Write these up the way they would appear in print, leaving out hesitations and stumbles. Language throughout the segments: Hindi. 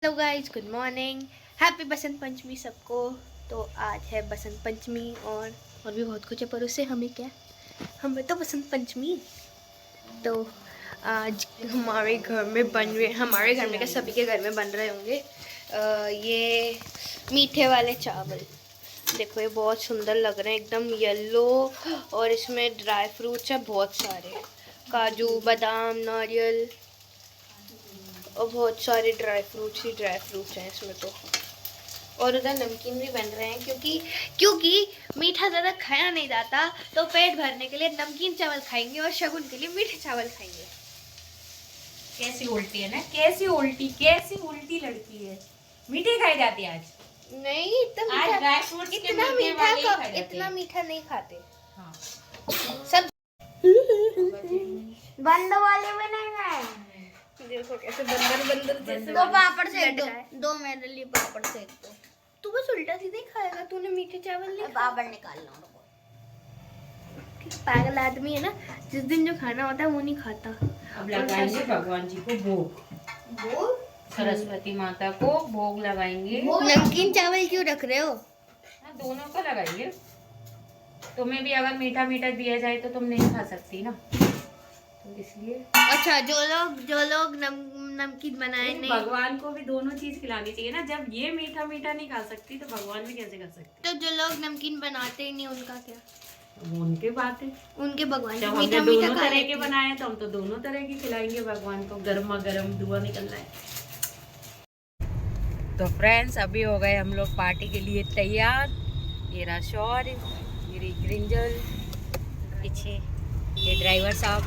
Hello guys, good morning. Happy Basant Panchami सबको। तो आज है बसंत पंचमी और भी बहुत कुछ है, पर उससे हमें क्या, हमें तो बसंत पंचमी। तो आज हमारे घर में बन रहे, हमारे घर में क्या सभी के घर में बन रहे होंगे ये मीठे वाले चावल। देखो ये बहुत सुंदर लग रहे हैं, एकदम येलो। और इसमें ड्राई फ्रूट्स है बहुत सारे, काजू बादाम नारियल और बहुत सारे ड्राई फ्रूट्स हैं इसमें तो। और उधर नमकीन भी बन रहे हैं, क्योंकि मीठा ज़्यादा खाया नहीं जाता, तो पेट भरने के लिए नमकीन चावल खाएंगे और शगुन के लिए मीठे चावल खाएंगे। कैसी उल्टी है ना, कैसी उल्टी लड़की है। मीठे खाए जाते हैं आज। नहीं, इतना ड्राई फ्रूट्स इतना मीठा नहीं खाते। हाँ। सब बंद वाले में नहीं खाए। देखो कैसे बंदर जैसे। दो पापड़ सेक दो मेरे लिए पापड़ सेक दो। तू बस उल्टा सीधे खाएगा, तूने मीठे चावल नहीं खाए। पापड़ निकाल लो। पागल आदमी है ना, जिस दिन जो खाना होता है वो नहीं खाता। अब लगाएंगे भगवान जी को भोग, सरस्वती माता को भोग लगाएंगे। नमकीन चावल क्यों रख रहे हो? दोनों को लगाएंगे। तुम्हें भी अगर मीठा मीठा दिया जाए तो तुम नहीं खा सकती ना, तो इसलिए। अच्छा, जो लोग नमकीन बनाए नहीं, भगवान को भी दोनों चीज खिलानी चाहिए ना। जब ये मीठा मीठा नहीं खा सकती तो भगवान भी कैसे खा सकती? तो जो लोग नमकीन बनाते ही नहीं उनका क्या? उनके बात है। उनके भगवान जब को हमने मीठा दोनों मीठा तरह के बनाए तो हम तो दोनों तरह के खिलाएंगे भगवान को। गर्मा गर्म धुआं निकल रहा है। तो फ्रेंड्स, अभी हो गए हम लोग पार्टी के लिए तैयार। ये रहा शौर्य, मेरी ग्रिंजल, पीछे ये ड्राइवर साहब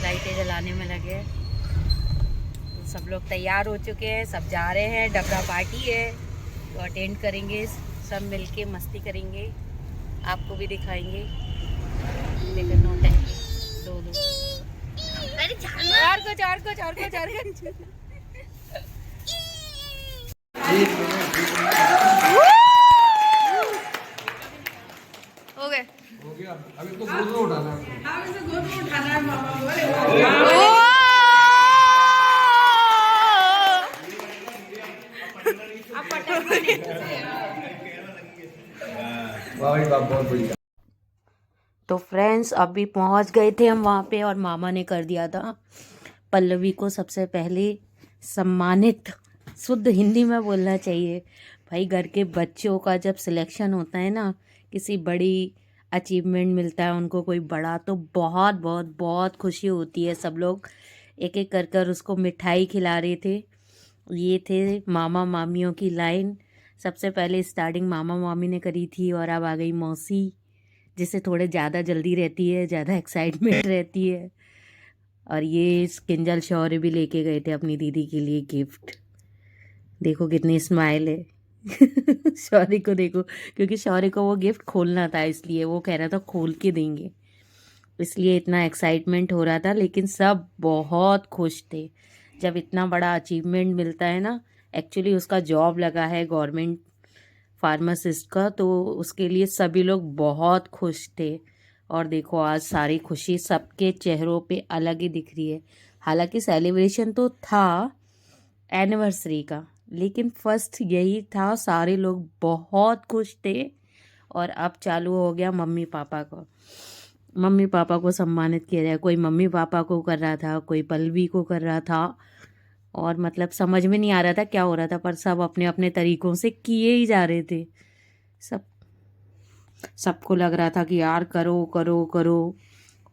लाइटें जलाने में लगे। तो सब लोग तैयार हो चुके हैं, सब जा रहे हैं। डबरा पार्टी है तो अटेंड करेंगे, सब मिलके मस्ती करेंगे, आपको भी दिखाएंगे। लेकिन नो टाइम दो और कुछ हो गए। हो गया। अभी तो गोद में उठाना है। वाह भाई वाह, बहुत बढ़िया। तो फ्रेंड्स, अभी पहुंच गए थे हम वहाँ पे और मामा ने कर दिया था पल्लवी को सबसे पहले सम्मानित। शुद्ध हिंदी में बोलना चाहिए भाई। घर के बच्चों का जब सिलेक्शन होता है ना, किसी बड़ी अचीवमेंट मिलता है उनको कोई बड़ा, तो बहुत बहुत बहुत खुशी होती है। सब लोग एक एक कर कर उसको मिठाई खिला रहे थे। ये थे मामा मामियों की लाइन। सबसे पहले स्टार्टिंग मामा मामी ने करी थी और अब आ गई मौसी, जिससे थोड़े ज़्यादा जल्दी रहती है, ज़्यादा एक्साइटमेंट रहती है। और ये किंजल शौर्य भी लेके गए थे अपनी दीदी के लिए गिफ्ट। देखो कितनी स्माइल है। शौर्य को देखो, क्योंकि शौर्य को वो गिफ्ट खोलना था, इसलिए वो कह रहा था खोल के देंगे, इसलिए इतना एक्साइटमेंट हो रहा था। लेकिन सब बहुत खुश थे। जब इतना बड़ा अचीवमेंट मिलता है ना, एक्चुअली उसका जॉब लगा है गवर्नमेंट फार्मासिस्ट का, तो उसके लिए सभी लोग बहुत खुश थे। और देखो आज सारी खुशी सबके चेहरों पे अलग ही दिख रही है। हालांकि सेलिब्रेशन तो था एनिवर्सरी का, लेकिन फर्स्ट यही था, सारे लोग बहुत खुश थे। और अब चालू हो गया मम्मी पापा को सम्मानित किया जाए। कोई मम्मी पापा को कर रहा था, कोई पल्लवी को कर रहा था, और मतलब समझ में नहीं आ रहा था क्या हो रहा था, पर सब अपने अपने तरीकों से किए ही जा रहे थे। सबको लग रहा था कि यार करो करो करो।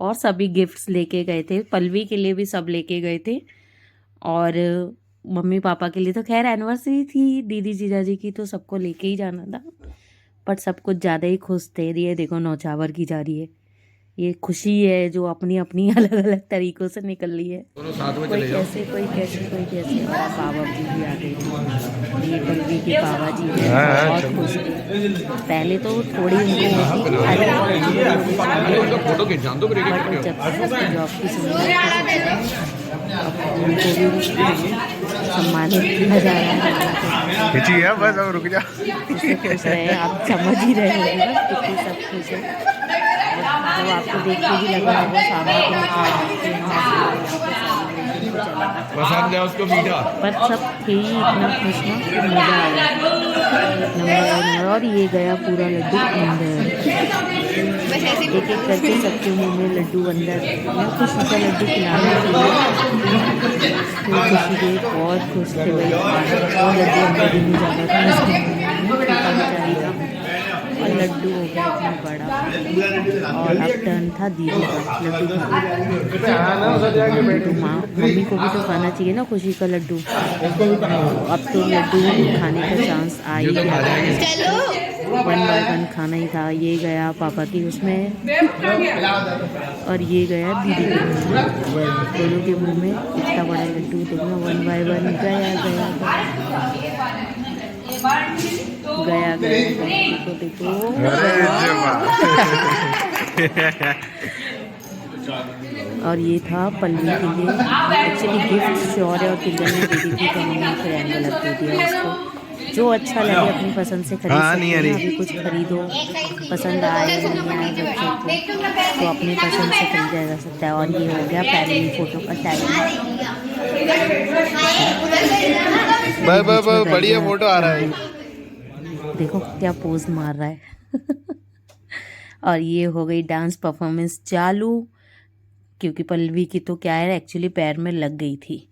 और सभी गिफ्ट्स लेके गए थे, पल्लवी के लिए भी सब लेके गए थे। और मम्मी पापा के लिए तो खैर एनिवर्सरी थी दीदी जीजाजी की, तो सबको लेके ही जाना था। बट सब कुछ ज़्यादा ही खुश थे। ये देखो नौछावर की जा रही है। ये खुशी है जो अपनी अपनी अलग अलग तरीकों से निकल रही है। दोनों साथ में कोई चले जाओ। कैसे कोई कैसे कोई कैसे। और बाबा जी भी आ गए। ये पल्लवी के बाबा जी बहुत खुश थे। पहले तो थोड़ी उनको उनका फोटो खिंचा दो ब्रेक बट जब से जॉब की सुविधा उनको भी सम्मानित किया जा रहा है। खिंची है बस, अब रुक जा। इससे खुश रहे, आप समझ ही रहे होंगे ना कितनी सब खुश है। तो आपको देख के भी लग रहा होगा सामने के तो चलेगा। पसंद है उसको मीठा। पर सब थे ही इतना खुश ना कि मज़ा आ गया एक नंबर। और ये गया पूरा लड्डू अंदर, एक एक करके सबके मुंह में लड्डू अंदर। मैं खुशी का लड्डू खिलाना चाहिए तो खुशी देख बहुत खुश थे भाई, खाना और लड्डू अंदर भी नहीं जा रहा था उसके मुंह में, फीका बेचारी का। और लड्डू हो गया इतना बड़ा। और अब टर्न था दीदी का लड्डू खाने। तो माँ मम्मी को भी तो खाना चाहिए ना खुशी का लड्डू। अब तो लड्डू खाने का चांस आ ही गया, वन बाय वन खाना ही था। ये गया पापा की उसमें और ये गया दीदी के मुँह में, दोनों के मुँह में इतना बड़ा लड्डू। देखना वन बाय वन गया गया गया गया। देखो देखो और ये था पल्लवी के लिए एक्चुअली गिफ्ट श्योर है, और किंजल ने दे दी थी तो हमने फिर एनवेलप दे दिया उसको। जो अच्छा लगे अपनी पसंद से खरीद सकते हैं। अभी कुछ खरीदो पसंद आए नहीं आए बच्चों को तो अपनी पसंद से खरीदा जा सकता है। और ये हो गया फैमिली फोटो का टाइम। बढ़िया फोटो आ रहा है। देखो क्या पोज मार रहा है और ये हो गई डांस परफॉर्मेंस चालू, क्योंकि पल्लवी की तो क्या है एक्चुअली पैर में लग गई थी,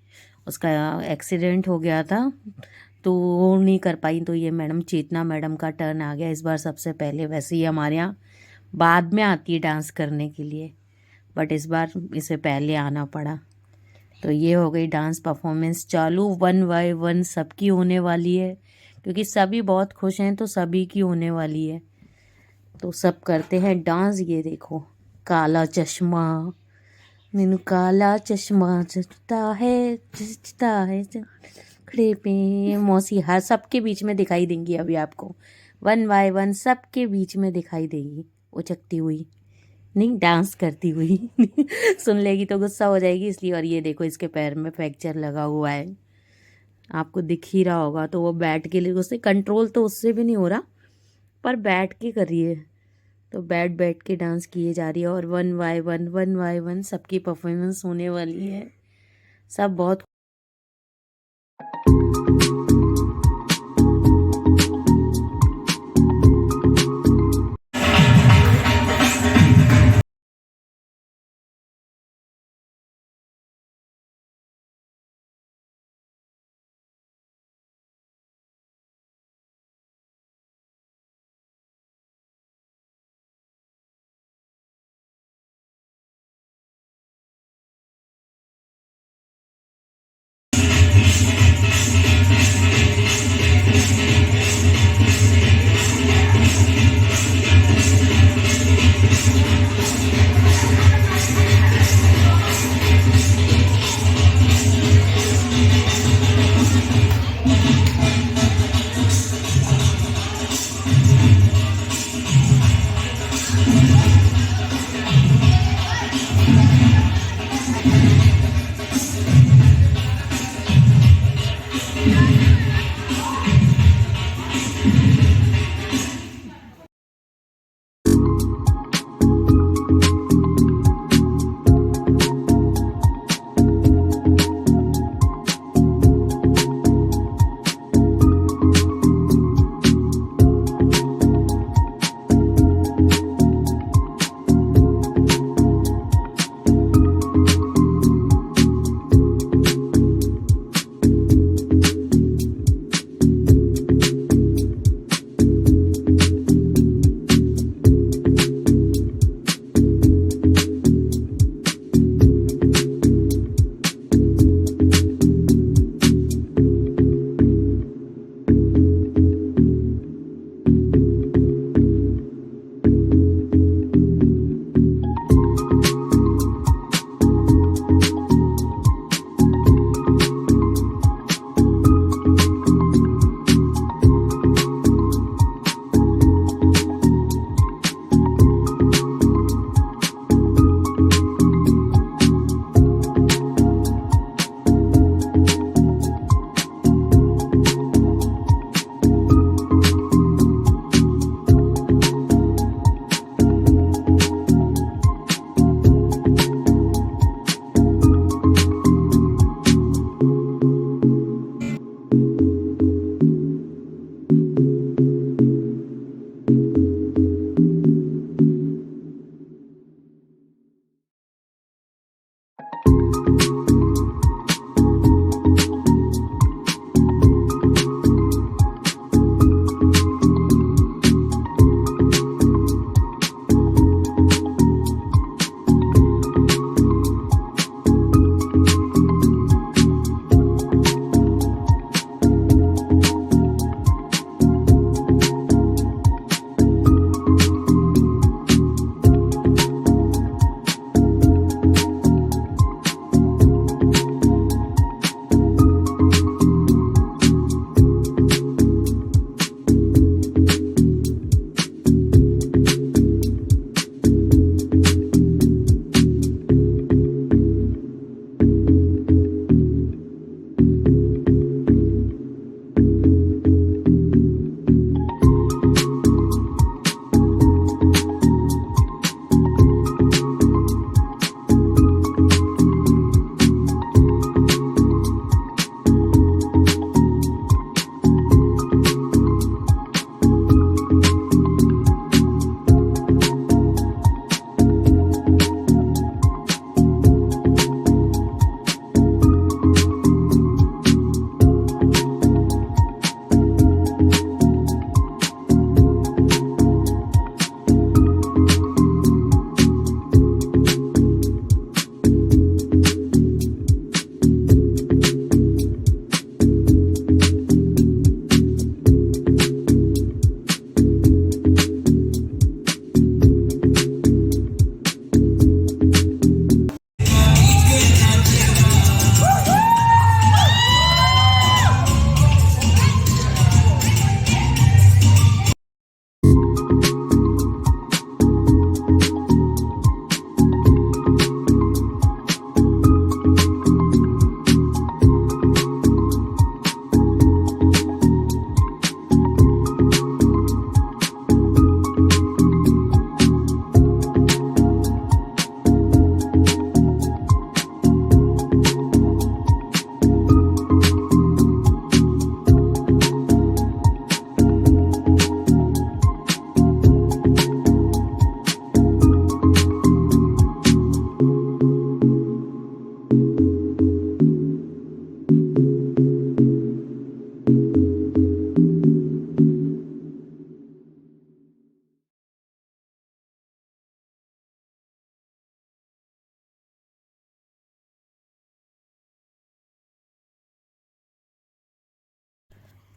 उसका एक्सीडेंट हो गया था तो वो नहीं कर पाई। तो ये मैडम चेतना मैडम का टर्न आ गया इस बार सबसे पहले। वैसे ही हमारे यहाँ बाद में आती है डांस करने के लिए, बट इस बार इसे पहले आना पड़ा। तो ये हो गई डांस परफॉर्मेंस चालू, वन बाय वन सबकी होने वाली है क्योंकि सभी बहुत खुश हैं तो सभी की होने वाली है। तो सब करते हैं डांस। ये देखो काला चश्मा, मैनू काला चश्मा जचता है खड़े पे। मौसी हर सबके बीच में दिखाई देंगी अभी आपको, वन बाय वन सबके बीच में दिखाई देगी उचकती हुई, नहीं डांस करती हुई सुन लेगी तो गुस्सा हो जाएगी इसलिए। और ये देखो इसके पैर में फ्रैक्चर लगा हुआ है, आपको दिख ही रहा होगा। तो वो बैठ के लिए उससे कंट्रोल तो उससे भी नहीं हो रहा, पर बैठ के कर रही है। तो बैठ बैठ के डांस किए जा रही है और वन बाय वन सबकी परफॉर्मेंस होने वाली है। सब बहुत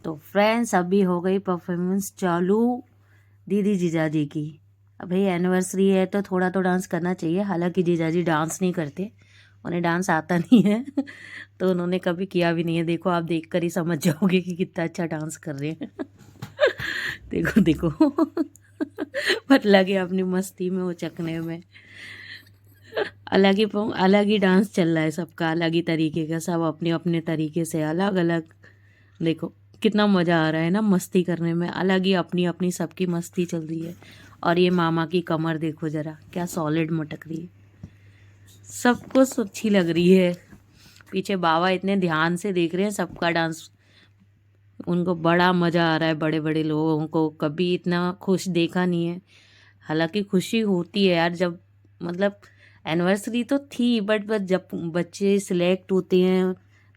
तो फ्रेंड्स अभी हो गई परफॉर्मेंस चालू दीदी जीजाजी की। अब भाई एनिवर्सरी है तो थोड़ा तो डांस करना चाहिए। हालांकि जीजाजी डांस नहीं करते, उन्हें डांस आता नहीं है तो उन्होंने कभी किया भी नहीं है। देखो आप देखकर ही समझ जाओगे कि कितना अच्छा डांस कर रहे हैं देखो देखो पर लगे अपनी मस्ती में, वो चकने में। अलग ही डांस चल रहा है सबका, अलग ही तरीके का, सब अपने अपने तरीके से अलग अलग। देखो कितना मज़ा आ रहा है ना मस्ती करने में, अलग ही अपनी अपनी सबकी मस्ती चल रही है। और ये मामा की कमर देखो ज़रा, क्या सॉलिड मटक रही है, सबको अच्छी लग रही है। पीछे बाबा इतने ध्यान से देख रहे हैं सबका डांस, उनको बड़ा मज़ा आ रहा है। बड़े बड़े लोगों को कभी इतना खुश देखा नहीं है। हालांकि खुशी होती है यार, जब मतलब एनिवर्सरी तो थी बट जब बच्चे सिलेक्ट होते हैं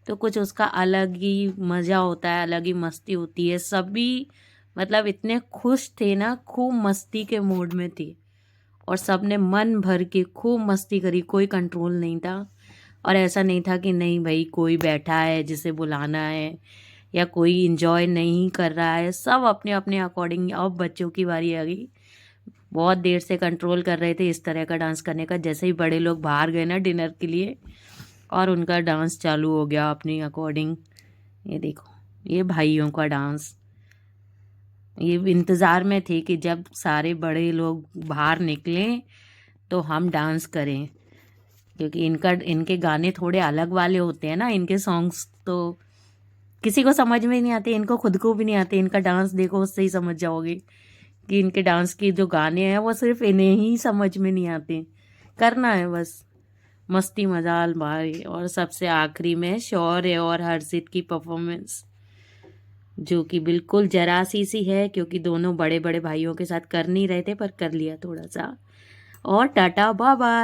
तो कुछ उसका अलग ही मज़ा होता है, अलग ही मस्ती होती है। सभी मतलब इतने खुश थे ना, खूब मस्ती के मूड में थे और सब ने मन भर के खूब मस्ती करी, कोई कंट्रोल नहीं था। और ऐसा नहीं था कि नहीं भाई कोई बैठा है जिसे बुलाना है या कोई इंजॉय नहीं कर रहा है, सब अपने अपने अकॉर्डिंग। अब बच्चों की बारी आ गई, बहुत देर से कंट्रोल कर रहे थे इस तरह का डांस करने का। जैसे ही बड़े लोग बाहर गए ना डिनर के लिए और उनका डांस चालू हो गया अपनी अकॉर्डिंग। ये देखो ये भाइयों का डांस, ये इंतज़ार में थे कि जब सारे बड़े लोग बाहर निकलें तो हम डांस करें, क्योंकि इनके गाने थोड़े अलग वाले होते हैं ना। इनके सॉन्ग्स तो किसी को समझ में नहीं आते, इनको खुद को भी नहीं आते। इनका डांस देखो उससे ही समझ जाओगे कि इनके डांस के जो गाने हैं वो सिर्फ इन्हें ही समझ में नहीं आते, करना है बस मस्ती मजाल भाई। और सबसे आखिरी में शौर्य और हर्षित की परफॉर्मेंस, जो कि बिल्कुल जरा सी है, क्योंकि दोनों बड़े बड़े भाइयों के साथ कर नहीं रहे थे पर कर लिया थोड़ा सा। और टाटा बाय बाय।